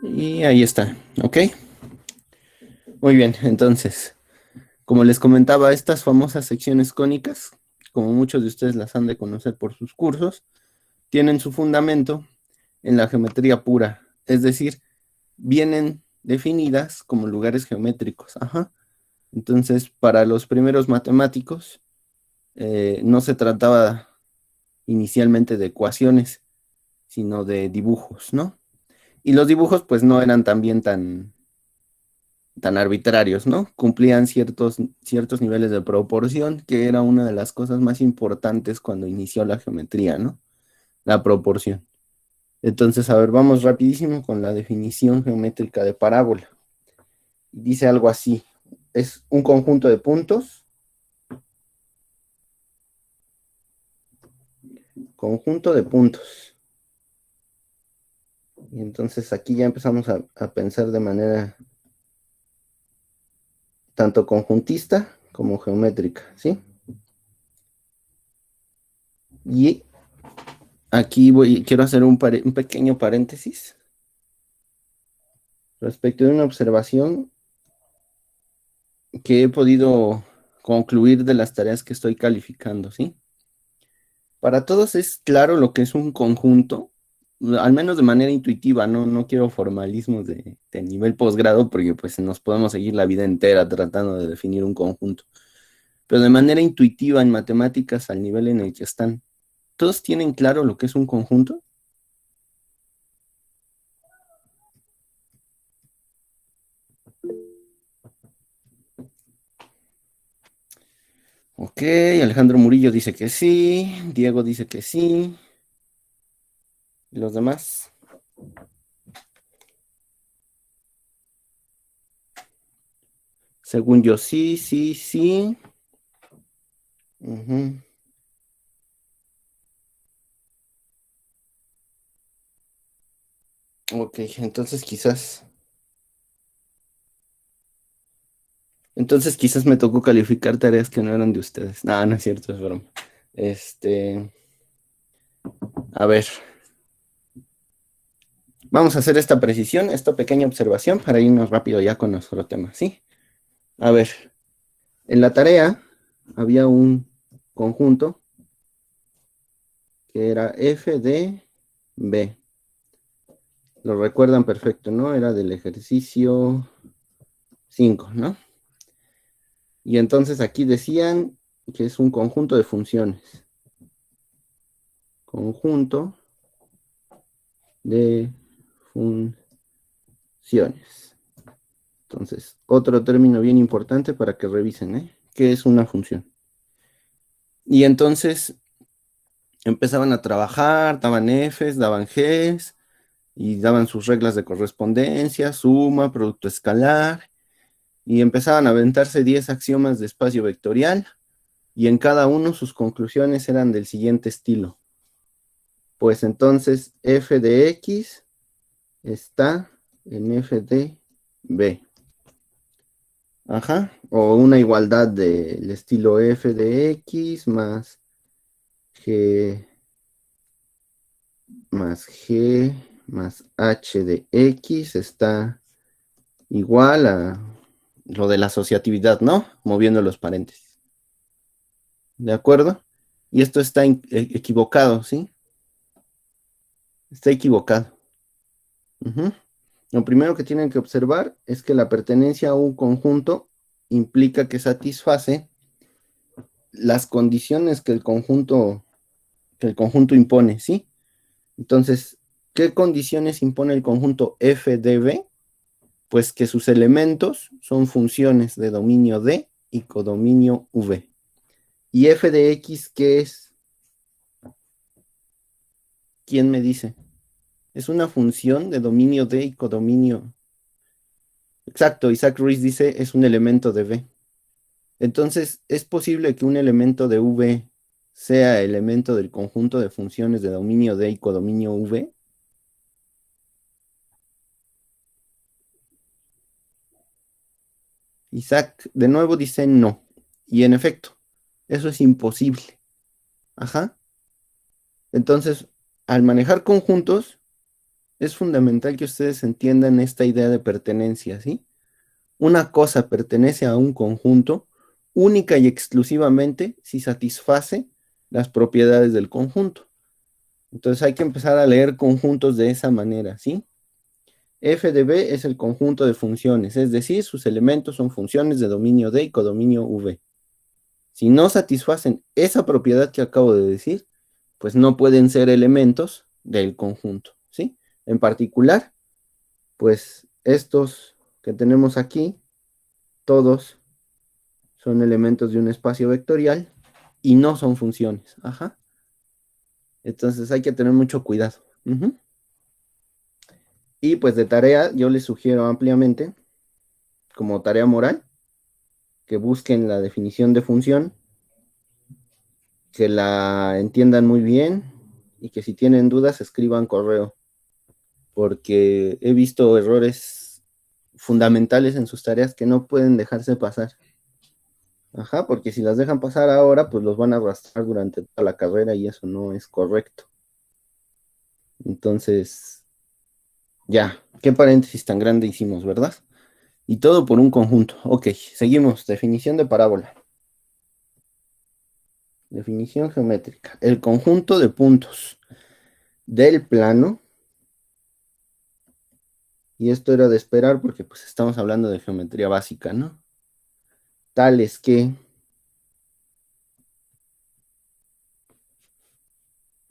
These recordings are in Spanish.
Y ahí está, ¿ok? Muy bien, entonces, como les comentaba, estas famosas secciones cónicas, como muchos de ustedes las han de conocer por sus cursos, tienen su fundamento en la geometría pura, es decir, vienen definidas como lugares geométricos. Ajá. Entonces, para los primeros matemáticos, no se trataba inicialmente de ecuaciones, sino de dibujos, ¿no? Y los dibujos, pues, no eran también tan arbitrarios, ¿no? Cumplían ciertos niveles de proporción, que era una de las cosas más importantes cuando inició la geometría, ¿no? La proporción. Entonces, a ver, vamos rapidísimo con la definición geométrica de parábola. Dice algo así, es un conjunto de puntos, conjunto de puntos. Y entonces aquí ya empezamos a pensar de manera tanto conjuntista como geométrica, ¿sí? Y aquí quiero hacer un pequeño paréntesis respecto de una observación que he podido concluir de las tareas que estoy calificando, ¿sí? Para todos es claro lo que es un conjunto, al menos de manera intuitiva, no quiero formalismos de nivel posgrado porque pues nos podemos seguir la vida entera tratando de definir un conjunto, pero de manera intuitiva en matemáticas al nivel en el que están, ¿todos tienen claro lo que es un conjunto? Ok, Alejandro Murillo dice que sí, Diego dice que sí, ¿y los demás? Según yo, sí, sí, sí. Ujú. Ok, entonces quizás me tocó calificar tareas que no eran de ustedes. No, no es cierto, es broma. Este, a ver, vamos a hacer esta precisión, esta pequeña observación para irnos rápido ya con nuestro tema, ¿sí? A ver, en la tarea había un conjunto que era f de b. Lo recuerdan perfecto, ¿no? Era del ejercicio 5, ¿no? Y entonces aquí decían que es un conjunto de funciones. Conjunto de funciones. Entonces, otro término bien importante para que revisen, ¿eh? ¿Qué es una función? Y entonces empezaban a trabajar, daban Fs, daban Gs, y daban sus reglas de correspondencia, suma, producto escalar, y empezaban a aventarse 10 axiomas de espacio vectorial, y en cada uno sus conclusiones eran del siguiente estilo. Pues entonces f de x está en f de b. Ajá. O una igualdad del estilo f de x g g más h de x está igual a lo de la asociatividad, ¿no? Moviendo los paréntesis. ¿De acuerdo? Y esto está equivocado, ¿sí? Está equivocado. Ujú. Lo primero que tienen que observar es que la pertenencia a un conjunto implica que satisface las condiciones que el conjunto impone, ¿sí? Entonces, ¿qué condiciones impone el conjunto f de b? Pues que sus elementos son funciones de dominio D y codominio V. ¿Y f de x qué es? ¿Quién me dice? Es una función de dominio D y codominio. Exacto, Isaac Ruiz dice es un elemento de V. Entonces, ¿es posible que un elemento de V sea elemento del conjunto de funciones de dominio D y codominio V? Isaac de nuevo dice no. Y en efecto, eso es imposible. Ajá. Entonces, al manejar conjuntos, es fundamental que ustedes entiendan esta idea de pertenencia, ¿sí? Una cosa pertenece a un conjunto única y exclusivamente si satisface las propiedades del conjunto. Entonces hay que empezar a leer conjuntos de esa manera, ¿sí? F de B es el conjunto de funciones, es decir, sus elementos son funciones de dominio D y codominio V. Si no satisfacen esa propiedad que acabo de decir, pues no pueden ser elementos del conjunto, ¿sí? En particular, pues estos que tenemos aquí, todos son elementos de un espacio vectorial y no son funciones. Ajá. Entonces hay que tener mucho cuidado. Y pues de tarea, yo les sugiero ampliamente, como tarea moral, que busquen la definición de función, que la entiendan muy bien y que si tienen dudas escriban correo, porque he visto errores fundamentales en sus tareas que no pueden dejarse pasar. Ajá, porque si las dejan pasar ahora, pues los van a arrastrar durante toda la carrera y eso no es correcto. Entonces, ya, qué paréntesis tan grande hicimos, ¿verdad? Y todo por un conjunto. Ok, seguimos. Definición de parábola. Definición geométrica. El conjunto de puntos del plano, y esto era de esperar porque pues estamos hablando de geometría básica, ¿no? Tales que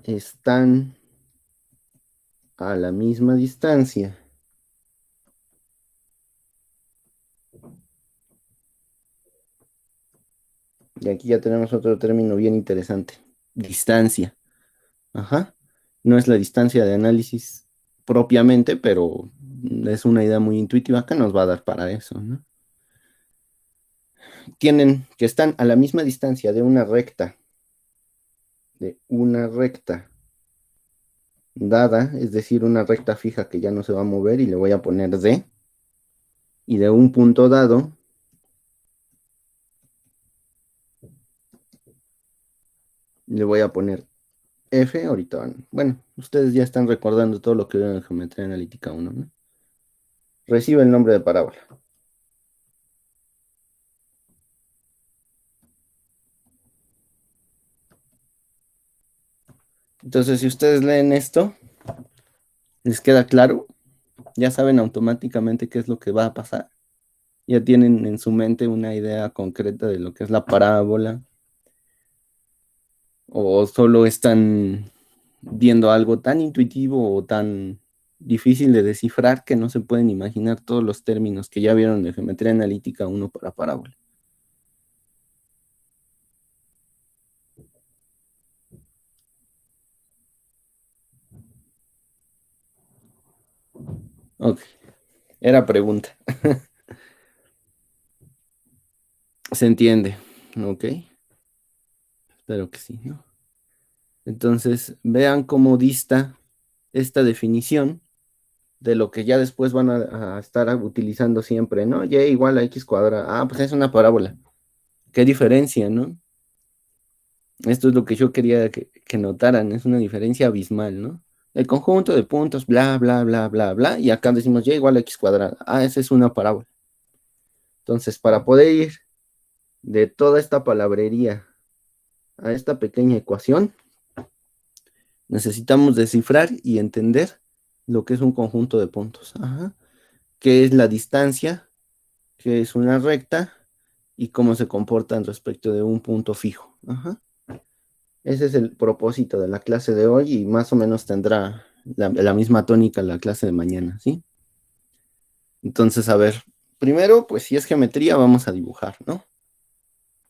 están a la misma distancia y aquí ya tenemos otro término bien interesante, distancia. Ajá. No es la distancia de análisis propiamente, pero es una idea muy intuitiva que nos va a dar para eso, ¿no? Tienen que están a la misma distancia de una recta dada, es decir, una recta fija que ya no se va a mover y le voy a poner D, y de un punto dado le voy a poner F, ahorita, bueno, ustedes ya están recordando todo lo que vieron en Geometría Analítica 1, ¿no? Recibe el nombre de parábola. Entonces, si ustedes leen esto, ¿les queda claro? Ya saben automáticamente qué es lo que va a pasar. Ya tienen en su mente una idea concreta de lo que es la parábola. O solo están viendo algo tan intuitivo o tan difícil de descifrar que no se pueden imaginar todos los términos que ya vieron de geometría analítica 1 para parábola. Ok, era pregunta. ¿Se entiende? Ok, espero que sí, ¿no? Entonces, vean cómo dista esta definición de lo que ya después van a estar utilizando siempre, ¿no? Y igual a x cuadrado. Ah, pues es una parábola. Qué diferencia, ¿no? Esto es lo que yo quería que notaran, es una diferencia abismal, ¿no? El conjunto de puntos, bla, bla, bla, bla, bla, y acá decimos y igual a x cuadrado. Ah, esa es una parábola. Entonces, para poder ir de toda esta palabrería a esta pequeña ecuación, necesitamos descifrar y entender lo que es un conjunto de puntos. Ajá. ¿Qué es la distancia? ¿Qué es una recta? Y cómo se comportan respecto de un punto fijo. Ajá. Ese es el propósito de la clase de hoy y más o menos tendrá la misma tónica la clase de mañana, ¿sí? Entonces, a ver, primero, pues si es geometría, vamos a dibujar, ¿no?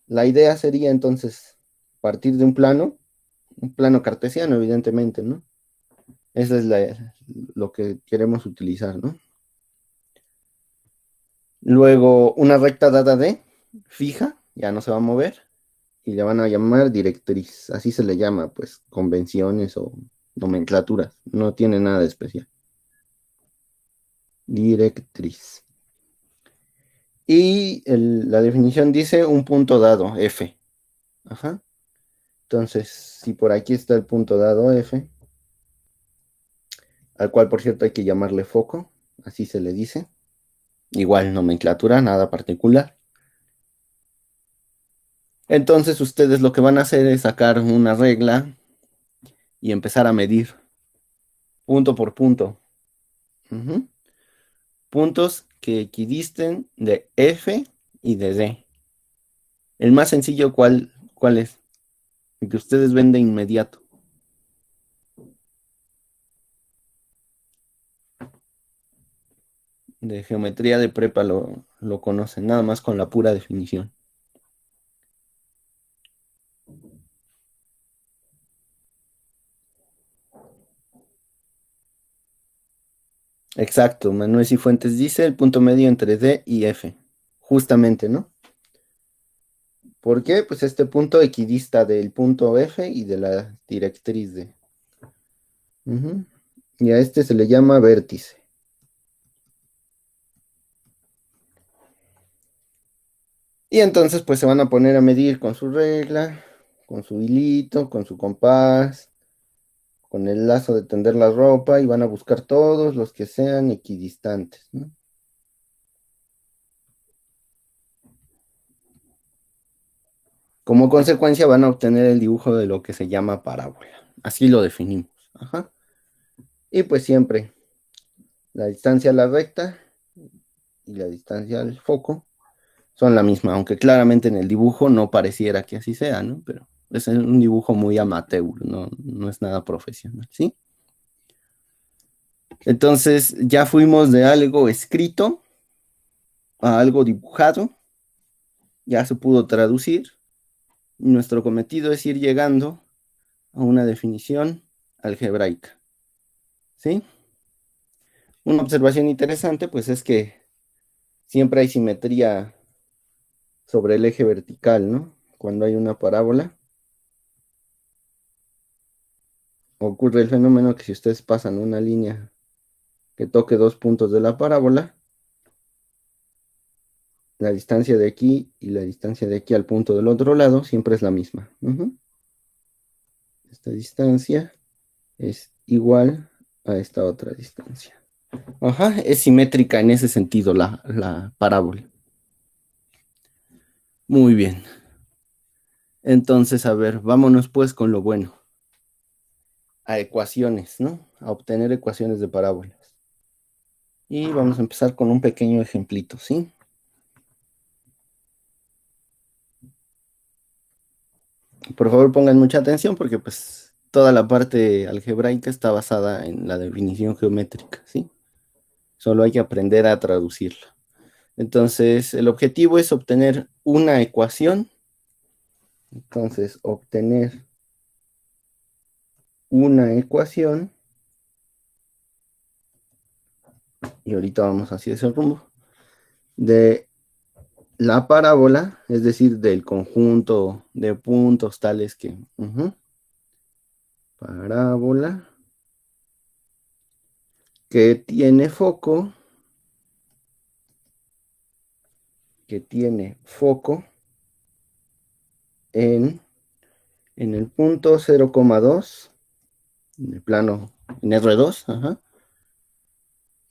La idea sería entonces partir de un plano cartesiano, evidentemente, ¿no? Esa es lo que queremos utilizar, ¿no? Luego, una recta dada de fija, ya no se va a mover, y le van a llamar directriz, así se le llama, pues, convenciones o nomenclaturas, no tiene nada de especial. Directriz. Y la definición dice un punto dado, F. Ajá. Entonces, si por aquí está el punto dado F, al cual por cierto hay que llamarle foco, así se le dice. Igual nomenclatura, nada particular. Entonces ustedes lo que van a hacer es sacar una regla y empezar a medir punto por punto. Ujú. Puntos que equidisten de F y de D. El más sencillo, ¿cuál es? El que ustedes ven de inmediato. De geometría de prepa lo conocen, nada más con la pura definición. Exacto, Manuel Cifuentes dice el punto medio entre D y F. Justamente, ¿no? ¿Por qué? Pues este punto equidista del punto F y de la directriz D. Ujú. Y a este se le llama vértice. Y entonces pues se van a poner a medir con su regla, con su hilito, con su compás, con el lazo de tender la ropa y van a buscar todos los que sean equidistantes, ¿no? Como consecuencia van a obtener el dibujo de lo que se llama parábola. Así lo definimos. Ajá. Y pues siempre la distancia a la recta y la distancia al foco son la misma, aunque claramente en el dibujo no pareciera que así sea, ¿no? Pero es un dibujo muy amateur, no es nada profesional, ¿sí? Entonces ya fuimos de algo escrito a algo dibujado, ya se pudo traducir. Nuestro cometido es ir llegando a una definición algebraica, ¿sí? Una observación interesante, pues es que siempre hay simetría sobre el eje vertical, ¿no? Cuando hay una parábola, ocurre el fenómeno que si ustedes pasan una línea que toque dos puntos de la parábola, la distancia de aquí y la distancia de aquí al punto del otro lado siempre es la misma. Esta distancia es igual a esta otra distancia. Ajá, es simétrica en ese sentido la parábola. Muy bien. Entonces, a ver, vámonos pues con lo bueno. A ecuaciones, ¿no? A obtener ecuaciones de parábolas. Y vamos a empezar con un pequeño ejemplito, ¿sí? Por favor, pongan mucha atención porque pues toda la parte algebraica está basada en la definición geométrica, ¿sí? Solo hay que aprender a traducirla. Entonces, el objetivo es obtener una ecuación. Entonces, obtener una ecuación, y ahorita vamos hacia ese rumbo, de la parábola, es decir, del conjunto de puntos tales que, parábola, que tiene foco en, en el punto 0,2, en el plano, en R2,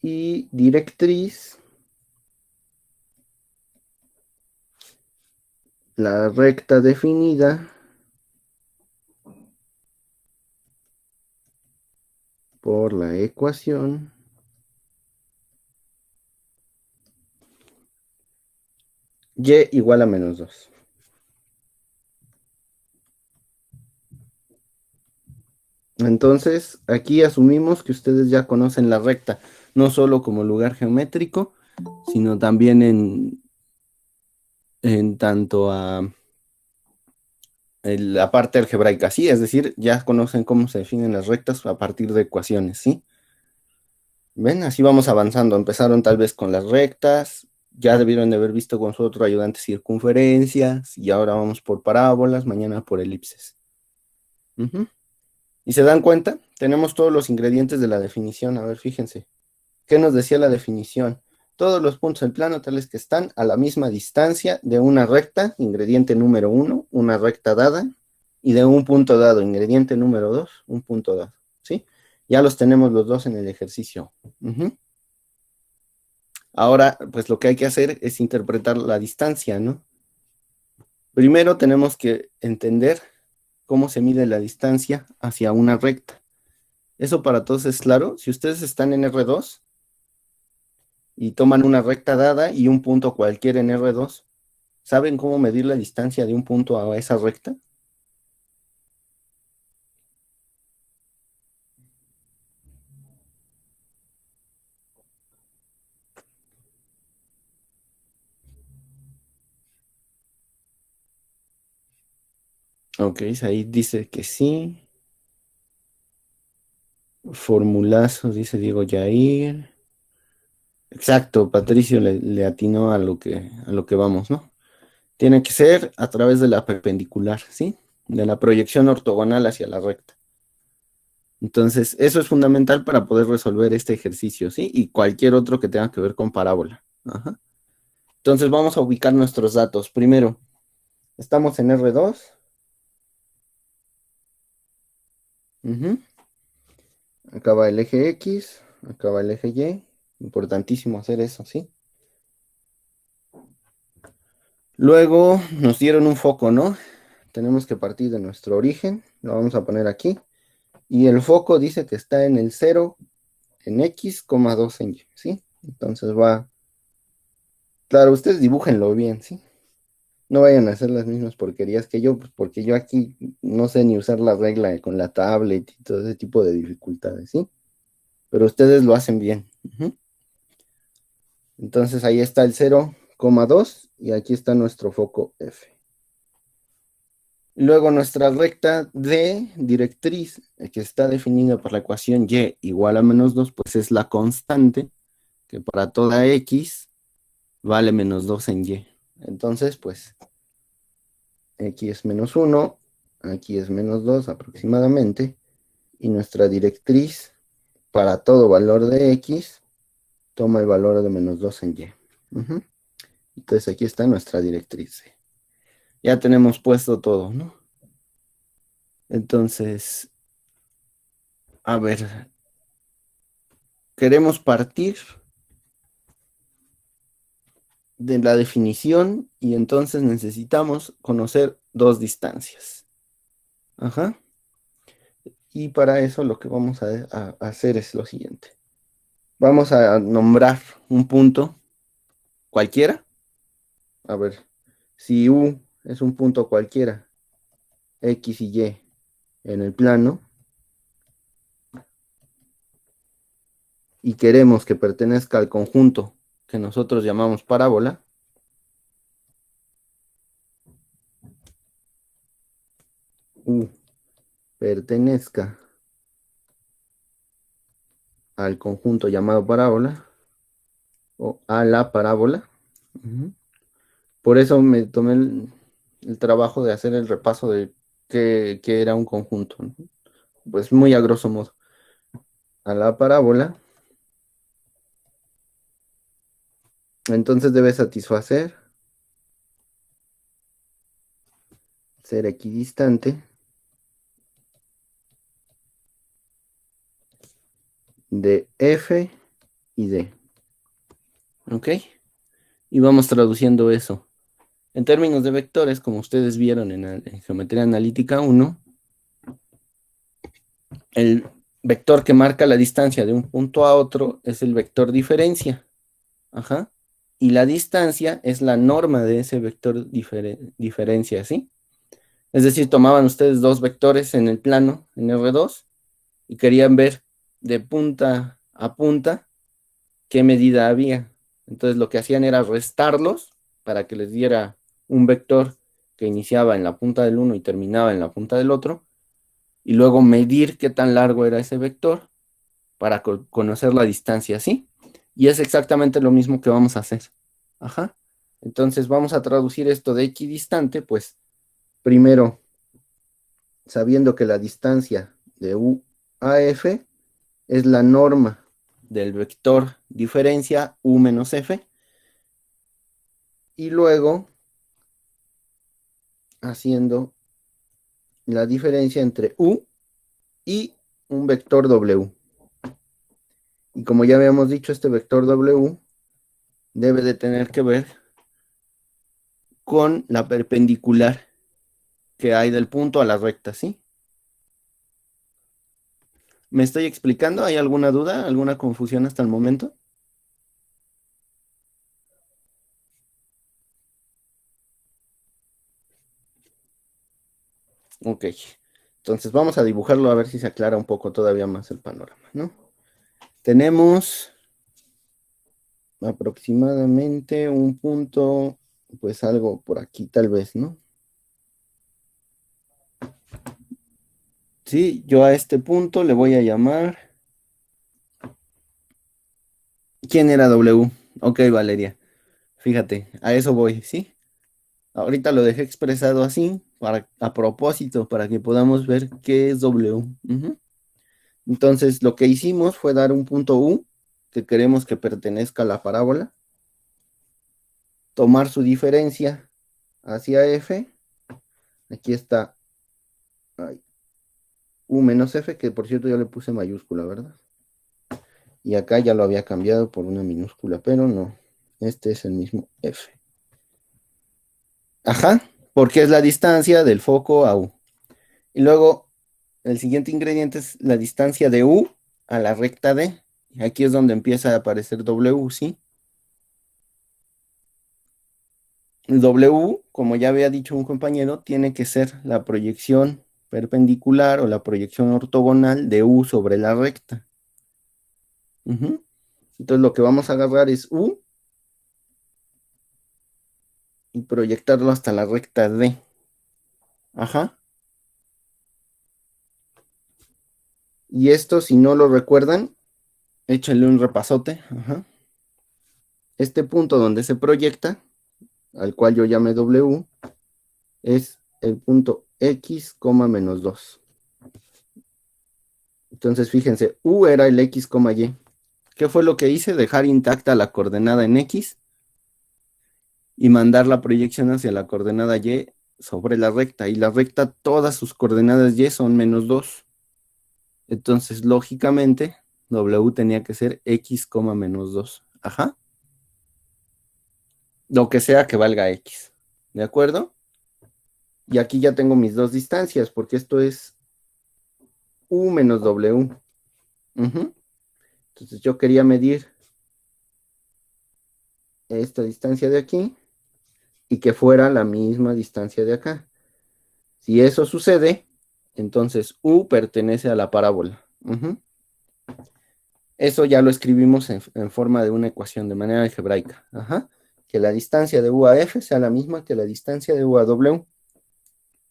y directriz, la recta definida por la ecuación y igual a -2. Entonces, aquí asumimos que ustedes ya conocen la recta, no solo como lugar geométrico, sino también en tanto a la parte algebraica, ¿sí? Es decir, ya conocen cómo se definen las rectas a partir de ecuaciones, ¿sí? ¿Ven? Así vamos avanzando. Empezaron tal vez con las rectas, ya debieron de haber visto con su otro ayudante circunferencias, y ahora vamos por parábolas, mañana por elipses. ¿Y se dan cuenta? Tenemos todos los ingredientes de la definición. A ver, fíjense. ¿Qué nos decía la definición? Todos los puntos del plano tales que están a la misma distancia de una recta, ingrediente número 1, una recta dada, y de un punto dado, ingrediente número 2, un punto dado, ¿sí? Ya los tenemos los dos en el ejercicio. Ahora, pues lo que hay que hacer es interpretar la distancia, ¿no? Primero tenemos que entender cómo se mide la distancia hacia una recta. Eso para todos es claro. Si ustedes están en R2 y toman una recta dada y un punto cualquiera en R2, ¿saben cómo medir la distancia de un punto a esa recta? Ok, ahí dice que sí. Formulazo, dice Diego Yair. Exacto, Patricio le atinó a lo que vamos, ¿no? Tiene que ser a través de la perpendicular, ¿sí? De la proyección ortogonal hacia la recta. Entonces, eso es fundamental para poder resolver este ejercicio, ¿sí? Y cualquier otro que tenga que ver con parábola. Ajá. Entonces, vamos a ubicar nuestros datos. Primero, estamos en R2. Ujú. Acaba el eje X, acaba el eje Y. Importantísimo hacer eso, ¿sí? Luego nos dieron un foco, ¿no? Tenemos que partir de nuestro origen, lo vamos a poner aquí. Y el foco dice que está en el 0 en X, 2 en Y, ¿sí? Entonces va, claro, ustedes dibújenlo bien, ¿sí? No vayan a hacer las mismas porquerías que yo, pues porque yo aquí no sé ni usar la regla con la tablet y todo ese tipo de dificultades, ¿sí? Pero ustedes lo hacen bien. Entonces ahí está el 0,2 y aquí está nuestro foco F. Luego nuestra recta de directriz, que está definida por la ecuación y igual a -2, pues es la constante, que para toda x vale -2 en y. Entonces, pues, x es -1, aquí es -2 aproximadamente, y nuestra directriz para todo valor de x toma el valor de -2 en y. Entonces aquí está nuestra directriz. Ya tenemos puesto todo, ¿no? Entonces, a ver, queremos partir de la definición y entonces necesitamos conocer dos distancias. Ajá. Y para eso lo que vamos a hacer es lo siguiente. Vamos a nombrar un punto cualquiera. A ver, si U es un punto cualquiera, X y Y en el plano, y queremos que pertenezca al conjunto que nosotros llamamos parábola, U pertenezca al conjunto llamado parábola o a la parábola. Por eso me tomé el trabajo de hacer el repaso de qué era un conjunto, ¿no? Pues muy a grosso modo. A la parábola, entonces debe satisfacer ser equidistante de F y D. ¿Ok? Y vamos traduciendo eso. En términos de vectores, como ustedes vieron en Geometría Analítica 1, el vector que marca la distancia de un punto a otro es el vector diferencia. Ajá. Y la distancia es la norma de ese vector diferencia, ¿sí? Es decir, tomaban ustedes dos vectores en el plano, en R2, y querían ver de punta a punta qué medida había. Entonces lo que hacían era restarlos para que les diera un vector que iniciaba en la punta del uno y terminaba en la punta del otro, y luego medir qué tan largo era ese vector para conocer la distancia, ¿sí? Y es exactamente lo mismo que vamos a hacer. Ajá. Entonces vamos a traducir esto de equidistante, pues primero, sabiendo que la distancia de U a F es la norma del vector diferencia U menos F, y luego haciendo la diferencia entre U y un vector W. Y como ya habíamos dicho, este vector W debe de tener que ver con la perpendicular que hay del punto a la recta, ¿sí? ¿Me estoy explicando? ¿Hay alguna duda, alguna confusión hasta el momento? Ok. Entonces vamos a dibujarlo a ver si se aclara un poco todavía más el panorama, ¿no? Tenemos aproximadamente un punto, pues algo por aquí tal vez, ¿no? Sí, yo a este punto le voy a llamar. ¿Quién era W? Ok, Valeria. Fíjate, a eso voy, ¿sí? Ahorita lo dejé expresado así, a propósito, para que podamos ver qué es W. Ujú. Entonces, lo que hicimos fue dar un punto U, que queremos que pertenezca a la parábola, tomar su diferencia hacia F. Aquí está ay, U menos F, que por cierto yo le puse mayúscula, ¿verdad? Y acá ya lo había cambiado por una minúscula, pero no. Este es el mismo F. Ajá, porque es la distancia del foco a U. Y luego el siguiente ingrediente es la distancia de U a la recta D. Y aquí es donde empieza a aparecer W, ¿sí? El W, como ya había dicho un compañero, tiene que ser la proyección perpendicular o la proyección ortogonal de U sobre la recta. Ujú. Entonces lo que vamos a agarrar es U y proyectarlo hasta la recta D. Ajá. Y esto, si no lo recuerdan, échale un repasote. Ajá. Este punto donde se proyecta, al cual yo llame W, es el punto X, menos 2. Entonces, fíjense, U era el X, Y. ¿Qué fue lo que hice? Dejar intacta la coordenada en X y mandar la proyección hacia la coordenada Y sobre la recta. Y la recta, todas sus coordenadas Y son menos 2. Entonces, lógicamente, W tenía que ser X, menos 2. Ajá. Lo que sea que valga X. ¿De acuerdo? Y aquí ya tengo mis dos distancias, porque esto es U menos W. Ujú. Entonces yo quería medir esta distancia de aquí y que fuera la misma distancia de acá. Si eso sucede, entonces U pertenece a la parábola. Ujú. Eso ya lo escribimos en forma de una ecuación de manera algebraica. Ajá. Que la distancia de U a F sea la misma que la distancia de U a W.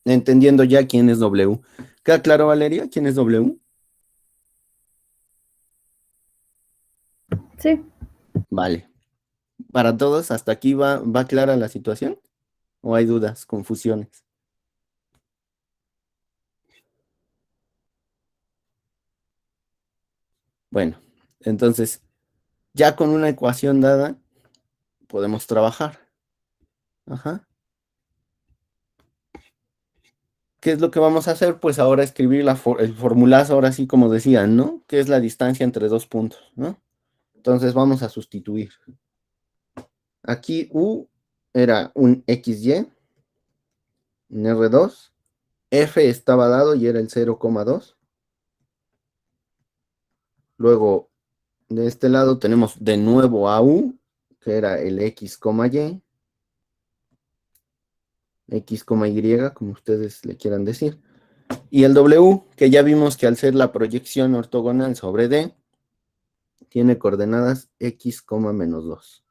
Entendiendo ya quién es W. ¿Queda claro, Valeria, quién es W? Sí, Vale. Para todos, ¿hasta aquí va clara la situación? ¿O hay dudas, confusiones? Bueno, entonces, ya con una ecuación dada, podemos trabajar. Ajá. ¿Qué es lo que vamos a hacer? Pues ahora escribir el formulazo, ahora sí como decían, ¿no? ¿Qué es la distancia entre dos puntos, ¿no? Entonces vamos a sustituir. Aquí U era un XY, un R2. F estaba dado y era el 0,2. Luego, de este lado tenemos de nuevo a U, que era el X, Y. X, Y, como ustedes le quieran decir. Y el W, que ya vimos que al ser la proyección ortogonal sobre D, tiene coordenadas X, menos 2.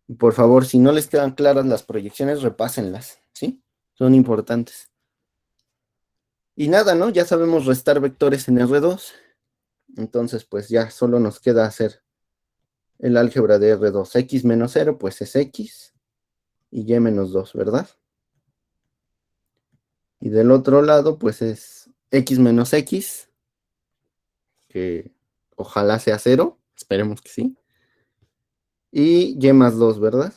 Y por favor, si no les quedan claras las proyecciones, repásenlas, ¿sí? Son importantes. Y nada, ¿no? Ya sabemos restar vectores en R2. Entonces, pues ya solo nos queda hacer el álgebra de R2. X menos 0, pues es X y Y menos 2, ¿verdad? Y del otro lado, pues es X menos X, que ojalá sea 0, esperemos que sí. Y Y más 2, ¿verdad?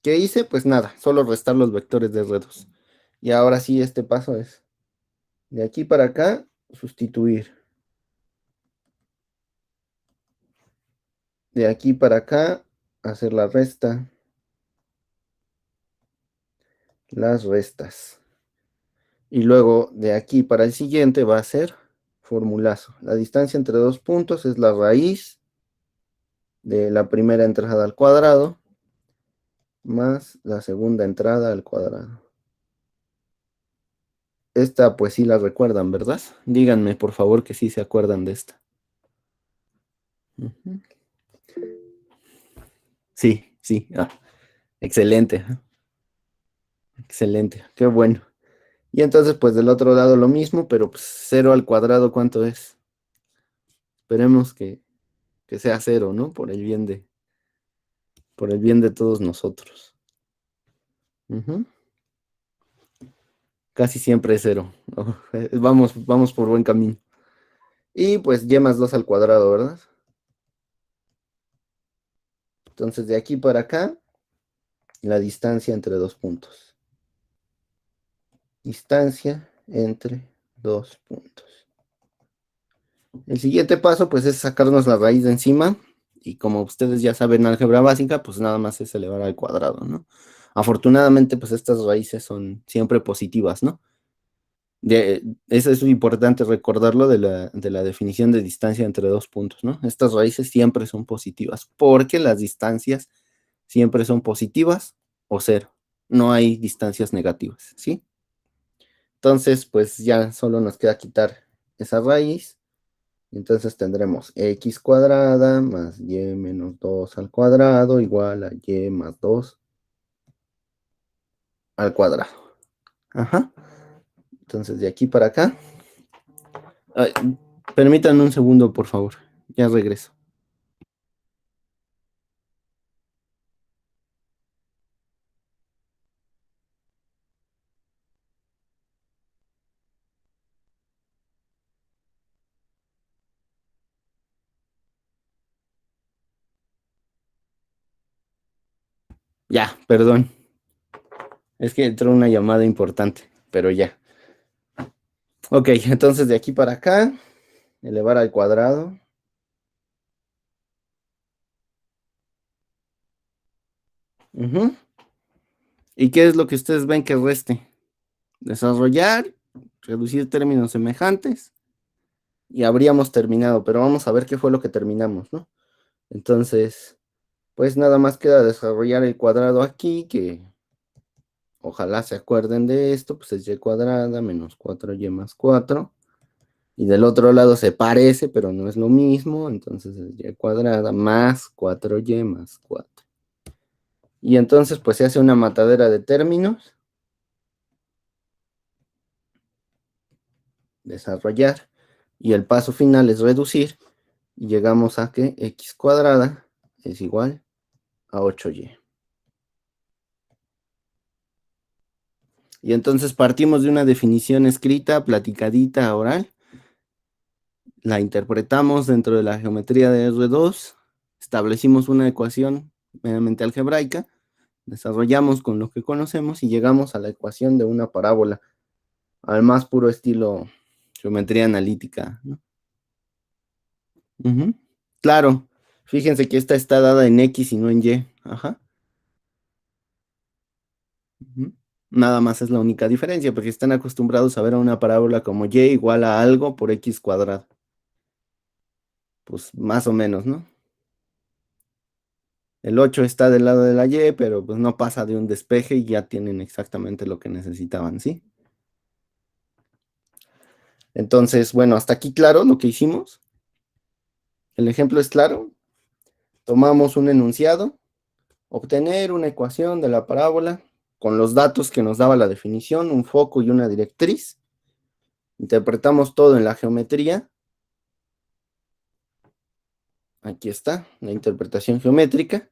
¿Qué hice? Pues nada, solo restar los vectores de R2. Y ahora sí, este paso es de aquí para acá, sustituir. de aquí para acá, hacer la resta, las restas. Y luego de aquí para el siguiente va a ser formulazo. La distancia entre dos puntos es la raíz de la primera entrada al cuadrado más la segunda entrada al cuadrado. Esta pues sí la recuerdan, ¿verdad? Díganme por favor que sí se acuerdan de esta. Ujú. Sí, sí. Excelente, excelente. Qué bueno. Y entonces pues del otro lado lo mismo, pero pues 0 al cuadrado, ¿cuánto es? Esperemos que sea 0, ¿no? Por el bien de todos nosotros. Ujú. Casi siempre es 0. Vamos por buen camino. Y pues y más 2 al cuadrado, ¿verdad? Entonces de aquí para acá, la distancia entre dos puntos. Distancia entre dos puntos. El siguiente paso pues es sacarnos la raíz de encima. Y como ustedes ya saben álgebra básica, pues nada más es elevar al cuadrado, ¿no? Afortunadamente pues estas raíces son siempre positivas, ¿no? Eso es importante recordarlo de la definición de distancia entre dos puntos, ¿no? Estas raíces siempre son positivas, porque las distancias siempre son positivas o cero. No hay distancias negativas, ¿sí? Entonces, pues ya solo nos queda quitar esa raíz. Entonces tendremos x cuadrada más y menos 2 al cuadrado igual a y más 2 al cuadrado. Ajá. Entonces de aquí para acá. Ay, permítanme un segundo, por favor. Ya regreso. Ya, perdón. Es que entró una llamada importante, pero ya. Ok, entonces de aquí para acá, elevar al cuadrado. Ujú. ¿Y qué es lo que ustedes ven que reste? Desarrollar, reducir términos semejantes y habríamos terminado, pero vamos a ver qué fue lo que terminamos, ¿no? Entonces, pues nada más queda desarrollar el cuadrado aquí, que ojalá se acuerden de esto, pues es y cuadrada menos 4y más 4. Y del otro lado se parece, pero no es lo mismo, entonces es y cuadrada más 4y más 4. Y entonces pues se hace una matadera de términos. Desarrollar. Y el paso final es reducir. Y llegamos a que x cuadrada es igual a 8y. Y entonces partimos de una definición escrita, platicadita, oral. La interpretamos dentro de la geometría de R2. Establecimos una ecuación meramente algebraica. Desarrollamos con lo que conocemos y llegamos a la ecuación de una parábola. Al más puro estilo geometría analítica, ¿no? Ujú. Claro, fíjense que esta está dada en X y no en Y. Ajá. Ujú. Nada más es la única diferencia, porque están acostumbrados a ver a una parábola como Y igual a algo por X cuadrado. Pues más o menos, ¿no? El 8 está del lado de la Y, pero pues no pasa de un despeje y ya tienen exactamente lo que necesitaban, ¿sí? Entonces, bueno, hasta aquí claro lo que hicimos. El ejemplo es claro. Tomamos un enunciado, obtener una ecuación de la parábola con los datos que nos daba la definición, un foco y una directriz. Interpretamos todo en la geometría. Aquí está, la interpretación geométrica.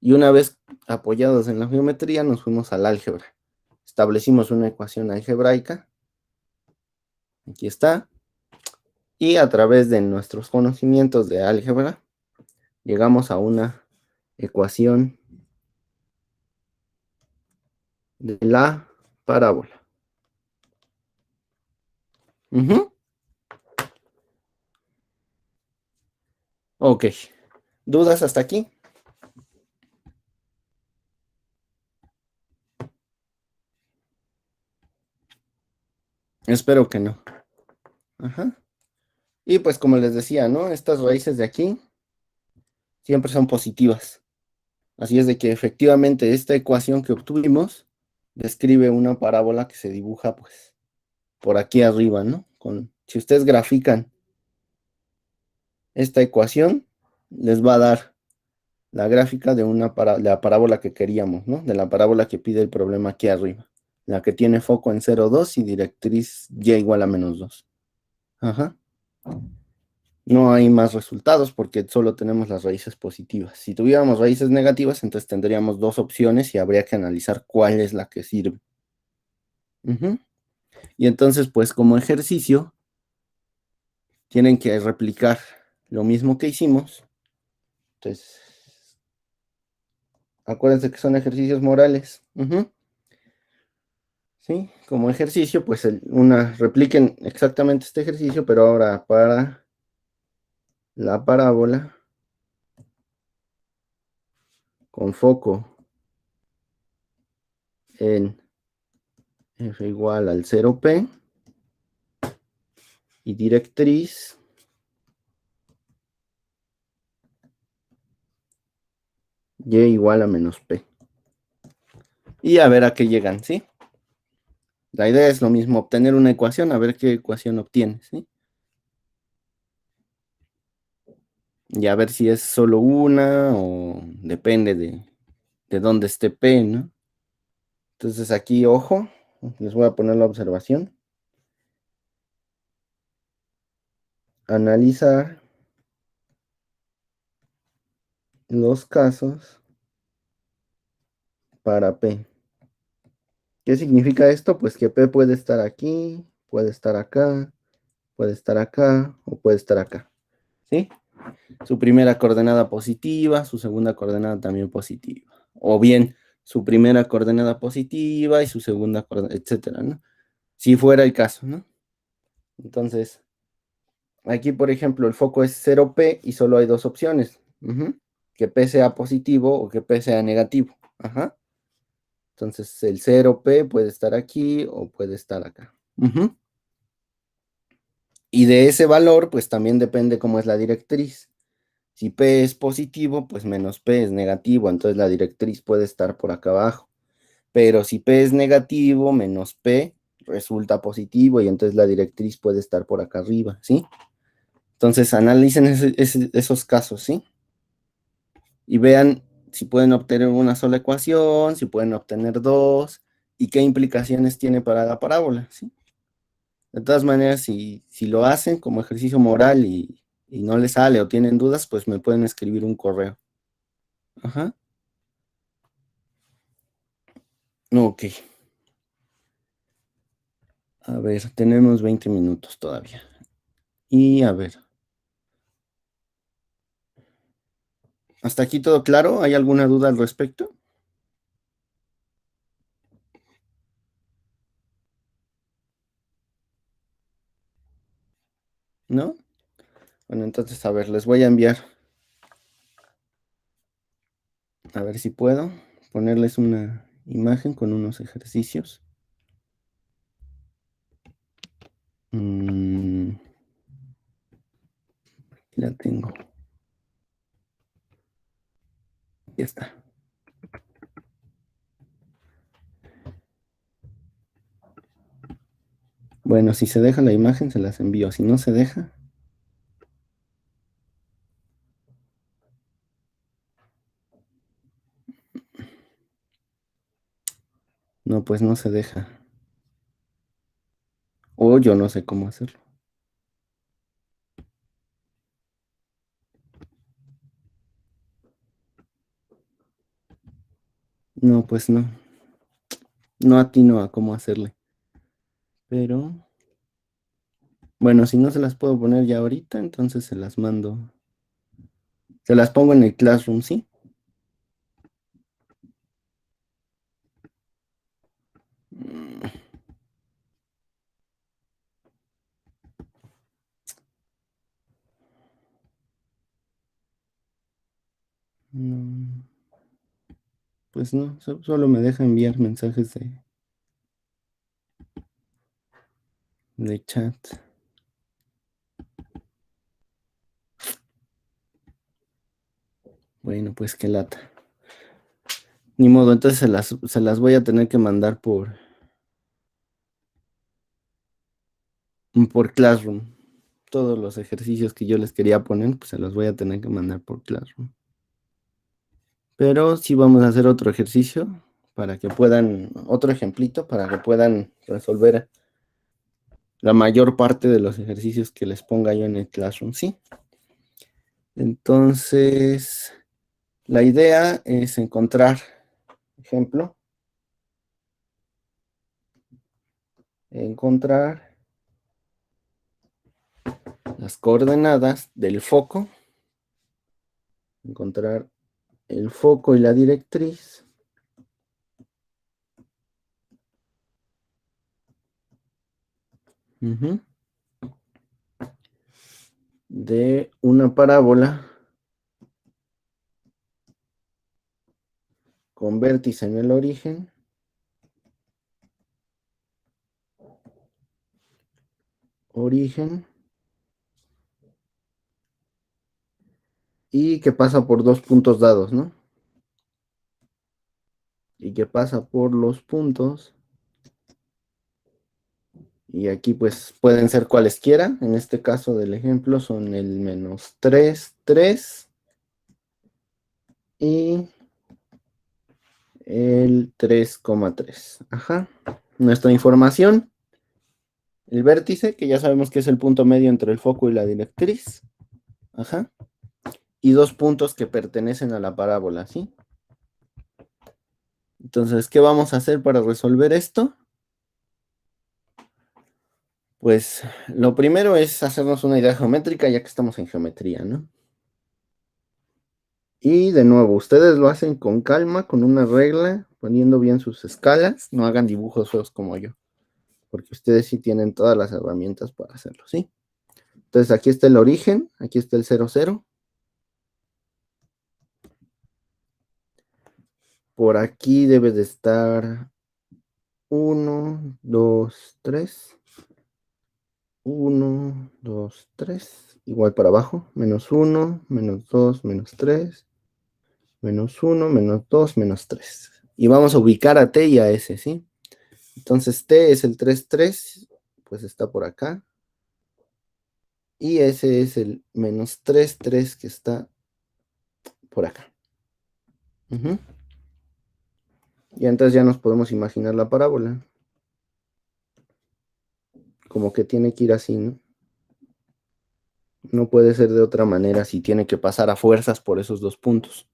Y una vez apoyados en la geometría, nos fuimos al álgebra. Establecimos una ecuación algebraica. Aquí está. Y a través de nuestros conocimientos de álgebra, llegamos a una ecuación de la parábola. Ok. ¿Dudas hasta aquí? Espero que no. Ajá. Y pues como les decía, ¿no? Estas raíces de aquí siempre son positivas. Así es de que efectivamente esta ecuación que obtuvimos describe una parábola que se dibuja pues por aquí arriba, ¿no? Si ustedes grafican esta ecuación, les va a dar la gráfica de la parábola que queríamos, ¿no? De la parábola que pide el problema aquí arriba. La que tiene foco en 0,2 y directriz y igual a -2. Ajá. No hay más resultados porque solo tenemos las raíces positivas. Si tuviéramos raíces negativas, entonces tendríamos dos opciones y habría que analizar cuál es la que sirve. Ujú. Y entonces, pues como ejercicio, tienen que replicar lo mismo que hicimos. Entonces, acuérdense que son ejercicios morales. Ujú. ¿Sí? Como ejercicio, pues repliquen exactamente este ejercicio, pero ahora para la parábola con foco en f igual al 0p y directriz y igual a -p. Y a ver a qué llegan, ¿sí? La idea es lo mismo, obtener una ecuación, a ver qué ecuación obtienes, ¿sí? Y a ver si es solo una o depende de dónde esté P, ¿no? Entonces aquí, ojo, les voy a poner la observación. Analizar los casos para P. ¿Qué significa esto? Pues que P puede estar aquí, puede estar acá, puede estar acá o puede estar acá, ¿sí? Su primera coordenada positiva, su segunda coordenada también positiva. O bien, su primera coordenada positiva y su segunda coordenada, etcétera, ¿no? Si fuera el caso, ¿no? Entonces, aquí, por ejemplo, el foco es 0P y solo hay dos opciones. Que P sea positivo o que P sea negativo. Ajá. Entonces, el 0P puede estar aquí o puede estar acá. Y de ese valor, pues también depende cómo es la directriz. Si P es positivo, pues menos P es negativo, entonces la directriz puede estar por acá abajo. Pero si P es negativo, menos P resulta positivo y entonces la directriz puede estar por acá arriba, ¿sí? Entonces analicen esos casos, ¿sí? Y vean si pueden obtener una sola ecuación, si pueden obtener dos y qué implicaciones tiene para la parábola, ¿sí? De todas maneras, si lo hacen como ejercicio moral y no les sale o tienen dudas, pues me pueden escribir un correo. Ajá. Ok. A ver, tenemos 20 minutos todavía. Y a ver, ¿hasta aquí todo claro? ¿Hay alguna duda al respecto? ¿No? Bueno, entonces, a ver, les voy a enviar, a ver si puedo ponerles una imagen con unos ejercicios. Aquí la tengo. Ya está. Bueno, si se deja la imagen, se las envío. Si no se deja, no, pues no se deja. O yo no sé cómo hacerlo. No, pues no. No atino a cómo hacerle. Pero, bueno, si no se las puedo poner ya ahorita, entonces se las mando. Se las pongo en el Classroom, ¿sí? Mm, No, pues no, solo me deja enviar mensajes de chat. Bueno, pues qué lata. Ni modo, entonces se las voy a tener que mandar por Classroom. Todos los ejercicios que yo les quería poner, pues se los voy a tener que mandar por Classroom. Pero sí vamos a hacer otro ejercicio para que puedan, otro ejemplito para que puedan resolver la mayor parte de los ejercicios que les ponga yo en el Classroom, ¿sí? Entonces, la idea es encontrar, ejemplo, encontrar las coordenadas del foco, encontrar el foco y la directriz de una parábola con vértice en el origen, y que pasa por dos puntos dados, ¿no? Y que pasa por los puntos, y aquí pues pueden ser cualesquiera. En este caso del ejemplo son el -3, 3 y el 3,3. Ajá. Nuestra información, el vértice, que ya sabemos que es el punto medio entre el foco y la directriz. Ajá. Y dos puntos que pertenecen a la parábola, ¿sí? Entonces, ¿qué vamos a hacer para resolver esto? Pues lo primero es hacernos una idea geométrica, ya que estamos en geometría, ¿no? Y de nuevo, ustedes lo hacen con calma, con una regla, poniendo bien sus escalas, no hagan dibujos feos como yo, porque ustedes sí tienen todas las herramientas para hacerlo, ¿sí? Entonces aquí está el origen, aquí está el 0, 0. Por aquí debe de estar 1, 2, 3. 1, 2, 3. Igual para abajo. -1, -2, -3. -1, -2, -3. Y vamos a ubicar a T y a S, ¿sí? Entonces T es el 3, 3. Pues está por acá. Y S es el -3, 3 que está por acá. Y entonces ya nos podemos imaginar la parábola. Como que tiene que ir así, ¿no? No puede ser de otra manera si tiene que pasar a fuerzas por esos dos puntos.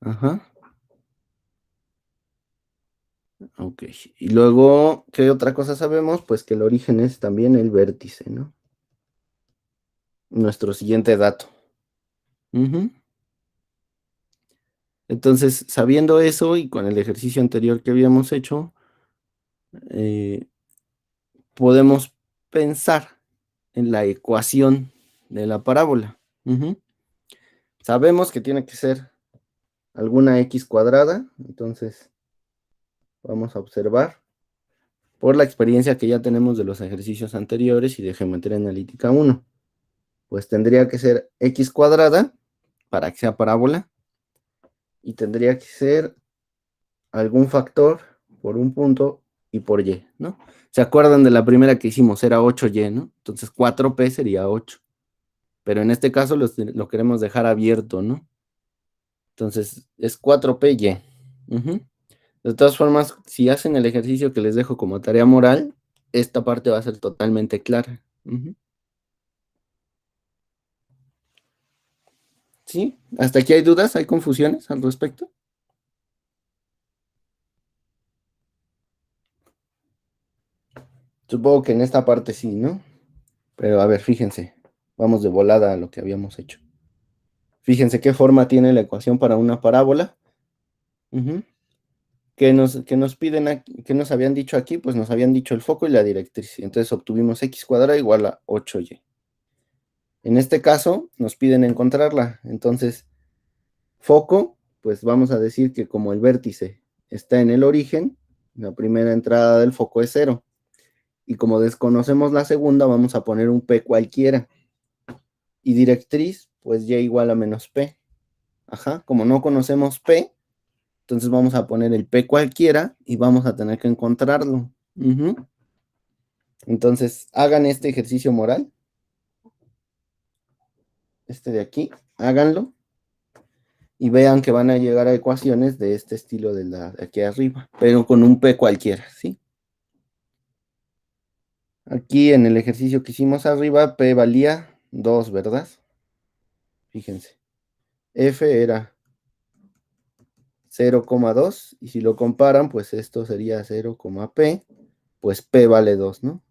Ajá. Ok. Y luego, ¿qué otra cosa sabemos? Pues que el origen es también el vértice, ¿no? Nuestro siguiente dato. Entonces, sabiendo eso y con el ejercicio anterior que habíamos hecho, podemos pensar en la ecuación de la parábola. Sabemos que tiene que ser alguna x cuadrada, entonces vamos a observar por la experiencia que ya tenemos de los ejercicios anteriores y de geometría analítica 1. Pues tendría que ser x cuadrada para que sea parábola y tendría que ser algún factor por un punto y por y, ¿no? ¿Se acuerdan de la primera que hicimos? Era 8y, ¿no? Entonces 4p sería 8. Pero en este caso lo queremos dejar abierto, ¿no? Entonces es 4py. De todas formas, si hacen el ejercicio que les dejo como tarea moral, esta parte va a ser totalmente clara. ¿Sí? ¿Hasta aquí hay dudas? ¿Hay confusiones al respecto? Supongo que en esta parte sí, ¿no? Pero a ver, fíjense. Vamos de volada a lo que habíamos hecho. Fíjense qué forma tiene la ecuación para una parábola. Que nos piden aquí, que nos habían dicho aquí, pues nos habían dicho el foco y la directriz. Entonces obtuvimos x cuadrada igual a 8y. En este caso nos piden encontrarla. Entonces Foco, pues vamos a decir que como el vértice está en el origen, la primera entrada del foco es 0. Y como desconocemos la segunda, vamos a poner un P cualquiera. Y directriz, pues Y igual a menos P. Ajá, como no conocemos P, entonces vamos a poner el P cualquiera y vamos a tener que encontrarlo. Entonces, hagan este ejercicio moral, este de aquí, háganlo y vean que van a llegar a ecuaciones de este estilo de aquí arriba, pero con un P cualquiera, ¿sí? Aquí en el ejercicio que hicimos arriba, P valía 2, ¿verdad? Fíjense. F era 0,2 y si lo comparan, pues esto sería 0, P, pues P vale 2, ¿no?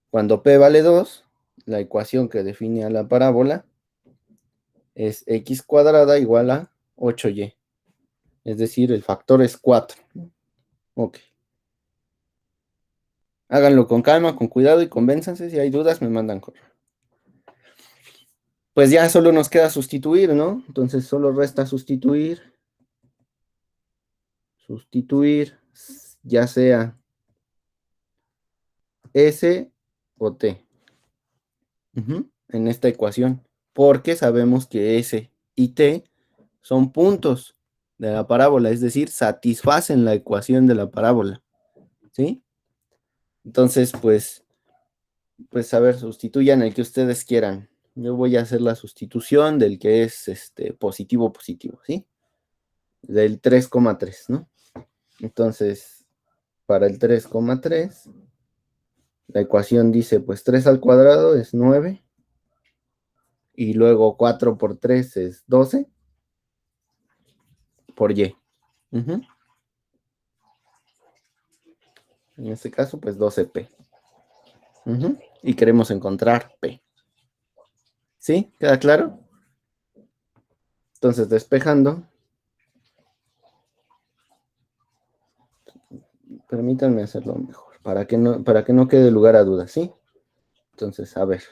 Cuando P vale 2, la ecuación que define a la parábola es x cuadrada igual a 8y. Es decir, el factor es 4. Ok. Háganlo con calma, con cuidado y convénzanse. Si hay dudas, me mandan correo. Pues ya solo nos queda sustituir, ¿no? Entonces solo resta sustituir, ya sea S o T en esta ecuación, porque sabemos que S y T son puntos de la parábola, es decir, satisfacen la ecuación de la parábola, ¿sí? Entonces, pues a ver, sustituyan el que ustedes quieran. Yo voy a hacer la sustitución del que es positivo, positivo, ¿sí? Del 3,3, ¿no? Entonces, para el 3,3, la ecuación dice, pues 3 al cuadrado es 9, y luego 4 por 3 es 12, por Y. En este caso, pues 12P. Y queremos encontrar P. ¿Sí? ¿Queda claro? Entonces, despejando, permítanme hacerlo mejor, para que no quede lugar a dudas, ¿sí? Entonces, a ver.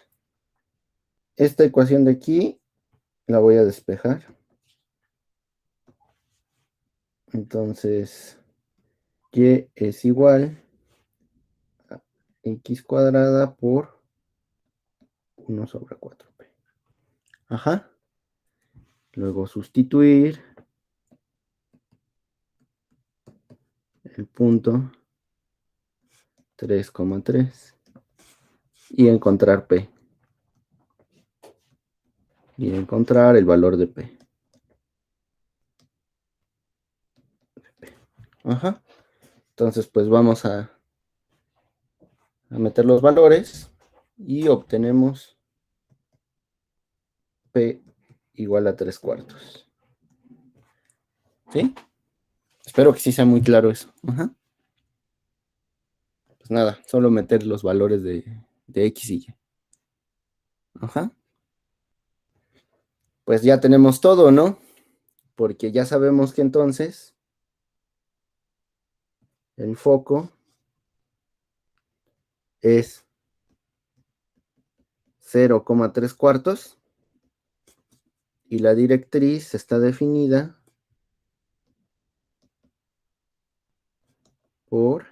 Esta ecuación de aquí la voy a despejar. Entonces, y es igual a x cuadrada por 1 sobre 4p. Ajá. Luego sustituir el punto 3,3 y encontrar p. Y encontrar el valor de p. Ajá. Entonces, pues vamos a meter los valores y obtenemos p igual a 3/4. ¿Sí? Espero que sí sea muy claro eso. Ajá. Pues nada, solo meter los valores de x y y. Ajá. Pues ya tenemos todo, ¿no? Porque ya sabemos que entonces el foco es 0,3/4 y la directriz está definida por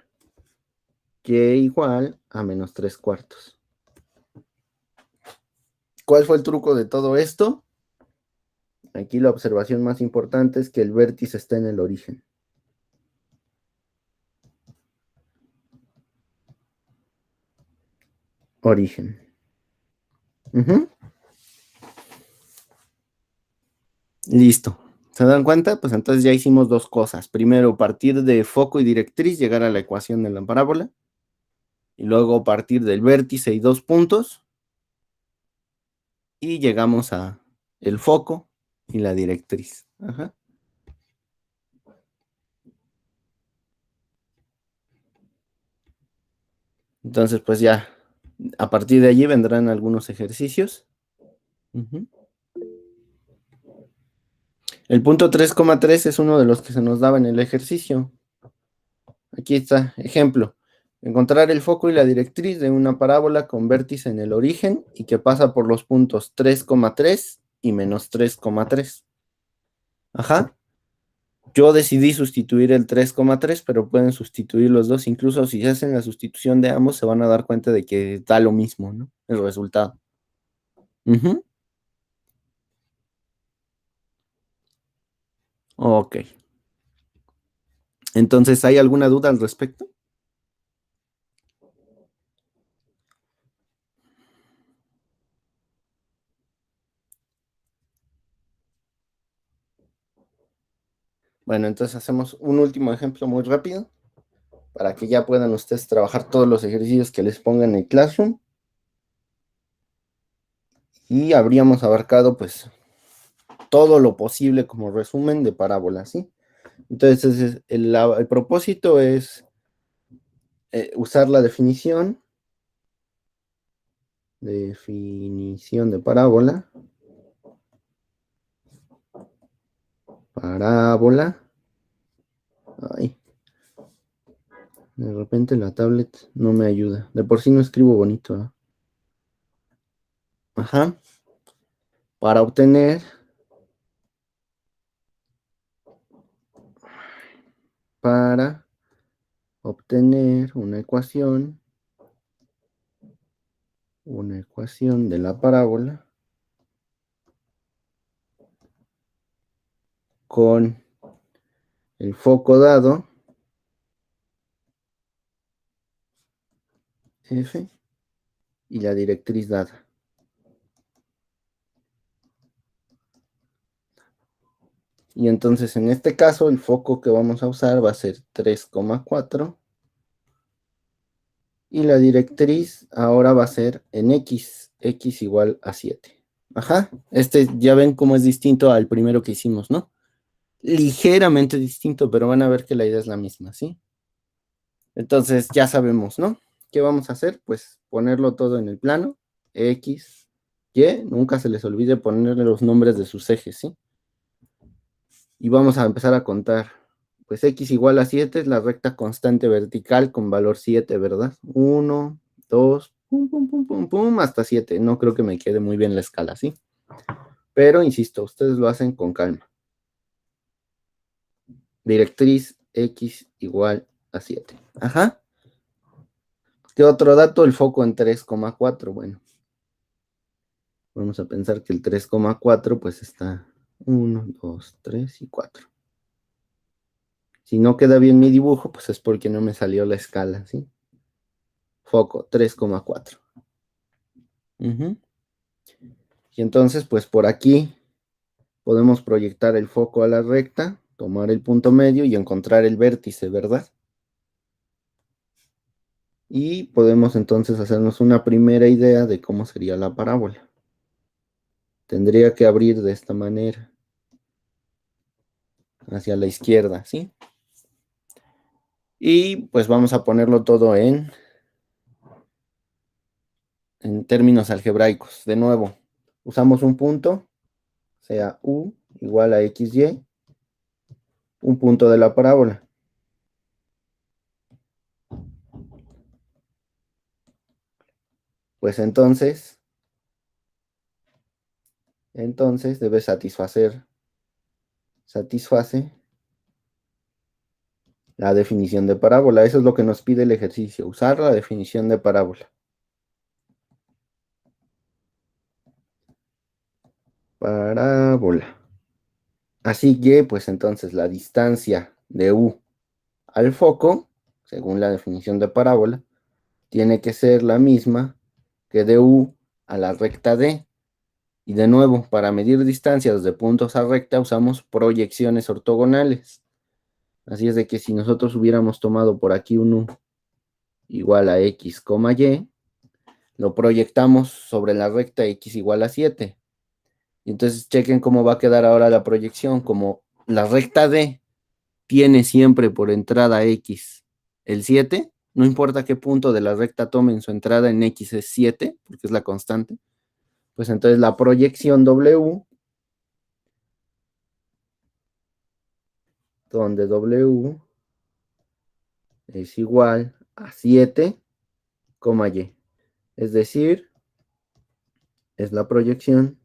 y igual a menos 3/4. ¿Cuál fue el truco de todo esto? Aquí la observación más importante es que el vértice está en el origen. Origen. Listo. ¿Se dan cuenta? Pues entonces ya hicimos dos cosas. Primero, partir de foco y directriz, llegar a la ecuación de la parábola. Y luego partir del vértice y dos puntos. Y llegamos a el foco y la directriz. Ajá. Entonces, pues ya, a partir de allí vendrán algunos ejercicios. El punto 3,3 es uno de los que se nos daba en el ejercicio. Aquí está, ejemplo. Encontrar el foco y la directriz de una parábola con vértice en el origen y que pasa por los puntos 3,3 y menos 3,3. Ajá. Yo decidí sustituir el 3,3, pero pueden sustituir los dos. Incluso si hacen la sustitución de ambos, se van a dar cuenta de que da lo mismo, ¿no? El resultado. Ujú. Ok. Entonces, ¿hay alguna duda al respecto? Bueno, entonces hacemos un último ejemplo muy rápido para que ya puedan ustedes trabajar todos los ejercicios que les pongan en el Classroom. Y habríamos abarcado pues todo lo posible como resumen de parábola, ¿sí? Entonces, el propósito es usar la definición de parábola, ay, de repente la tablet no me ayuda, de por sí no escribo bonito, ¿no? Ajá, para obtener una ecuación de la parábola con el foco dado, F, y la directriz dada. Y entonces en este caso el foco que vamos a usar va a ser 3,4 y la directriz ahora va a ser en x igual a 7. Ajá, ya ven cómo es distinto al primero que hicimos, ¿no? Ligeramente distinto, pero van a ver que la idea es la misma, ¿sí? Entonces ya sabemos, ¿no? ¿Qué vamos a hacer? Pues ponerlo todo en el plano, x, y, nunca se les olvide ponerle los nombres de sus ejes, ¿sí? Y vamos a empezar a contar. Pues x igual a 7 es la recta constante vertical con valor 7, ¿verdad? 1, 2, pum, pum, pum, pum, pum, hasta 7. No creo que me quede muy bien la escala, ¿sí? Pero, insisto, ustedes lo hacen con calma. Directriz x igual a 7. Ajá. ¿Qué otro dato? El foco en 3,4. Bueno, vamos a pensar que el 3,4 pues está 1, 2, 3 y 4. Si no queda bien mi dibujo, pues es porque no me salió la escala, ¿sí? Foco 3,4. Uh-huh. Y entonces, pues por aquí podemos proyectar el foco a la recta, tomar el punto medio y encontrar el vértice, ¿verdad? Y podemos entonces hacernos una primera idea de cómo sería la parábola. Tendría que abrir de esta manera, hacia la izquierda, ¿sí? Y pues vamos a ponerlo todo en términos algebraicos. De nuevo, usamos un punto, sea U igual a XY, un punto de la parábola. Pues entonces debe satisface la definición de parábola. Eso es lo que nos pide el ejercicio, usar la definición de parábola. Parábola. Así que, pues entonces la distancia de U al foco, según la definición de parábola, tiene que ser la misma que de U a la recta D. Y de nuevo, para medir distancias de puntos a recta usamos proyecciones ortogonales. Así es de que si nosotros hubiéramos tomado por aquí un U igual a X, Y, lo proyectamos sobre la recta X igual a 7. Y entonces chequen cómo va a quedar ahora la proyección. Como la recta D tiene siempre por entrada X el 7, no importa qué punto de la recta tomen su entrada en X es 7, porque es la constante, pues entonces la proyección W, donde W es igual a 7, Y. Es decir, es la proyección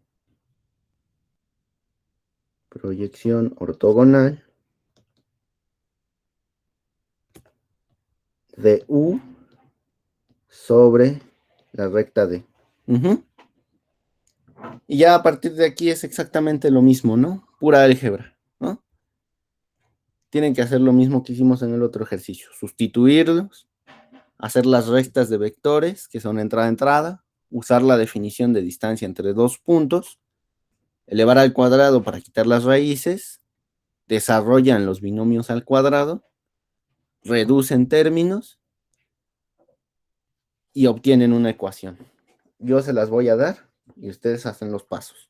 proyección ortogonal de U sobre la recta D. Y ya a partir de aquí es exactamente lo mismo, ¿no? Pura álgebra, ¿no? Tienen que hacer lo mismo que hicimos en el otro ejercicio. Sustituirlos, hacer las rectas de vectores, que son entrada-entrada, usar la definición de distancia entre dos puntos, elevar al cuadrado para quitar las raíces, desarrollan los binomios al cuadrado, reducen términos y obtienen una ecuación. Yo se las voy a dar y ustedes hacen los pasos.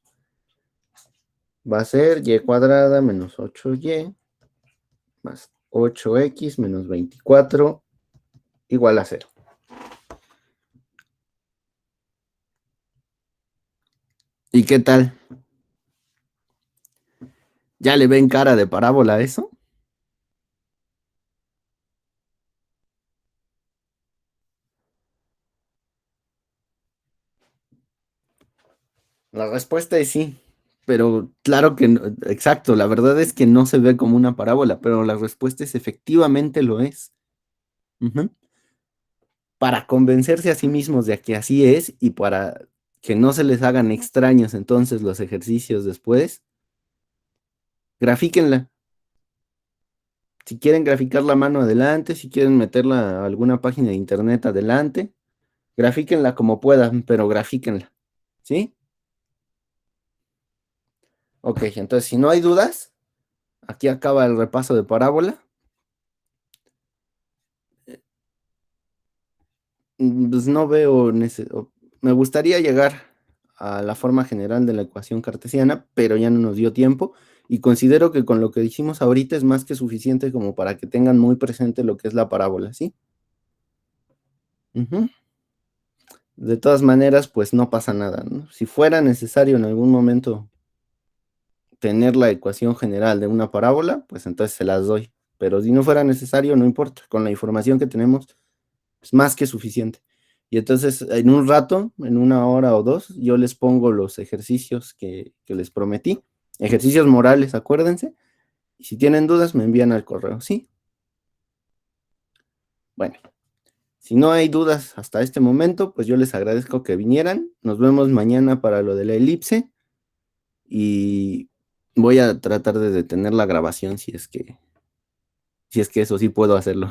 Va a ser y cuadrada menos 8y más 8x menos 24 igual a 0. ¿Y qué tal? ¿Ya le ven cara de parábola a eso? La respuesta es sí, pero claro que no, exacto, la verdad es que no se ve como una parábola, pero la respuesta es efectivamente lo es. Ujú. Para convencerse a sí mismos de que así es y para que no se les hagan extraños entonces los ejercicios después, grafíquenla. Si quieren graficar la mano adelante, si quieren meterla a alguna página de internet adelante, grafíquenla como puedan, pero grafíquenla. ¿Sí? Ok, entonces si no hay dudas, aquí acaba el repaso de parábola. Pues no veo, me gustaría llegar a la forma general de la ecuación cartesiana, pero ya no nos dio tiempo y considero que con lo que dijimos ahorita es más que suficiente como para que tengan muy presente lo que es la parábola, ¿sí? Ujú. De todas maneras, pues no pasa nada, ¿no? Si fuera necesario en algún momento tener la ecuación general de una parábola, pues entonces se las doy. Pero si no fuera necesario, no importa. Con la información que tenemos, es más que suficiente. Y entonces, en un rato, en una hora o dos, yo les pongo los ejercicios que les prometí. Ejercicios morales, acuérdense. Y si tienen dudas, me envían al correo, ¿sí? Bueno, si no hay dudas hasta este momento, pues yo les agradezco que vinieran. Nos vemos mañana para lo de la elipse. Y voy a tratar de detener la grabación si es que eso sí puedo hacerlo.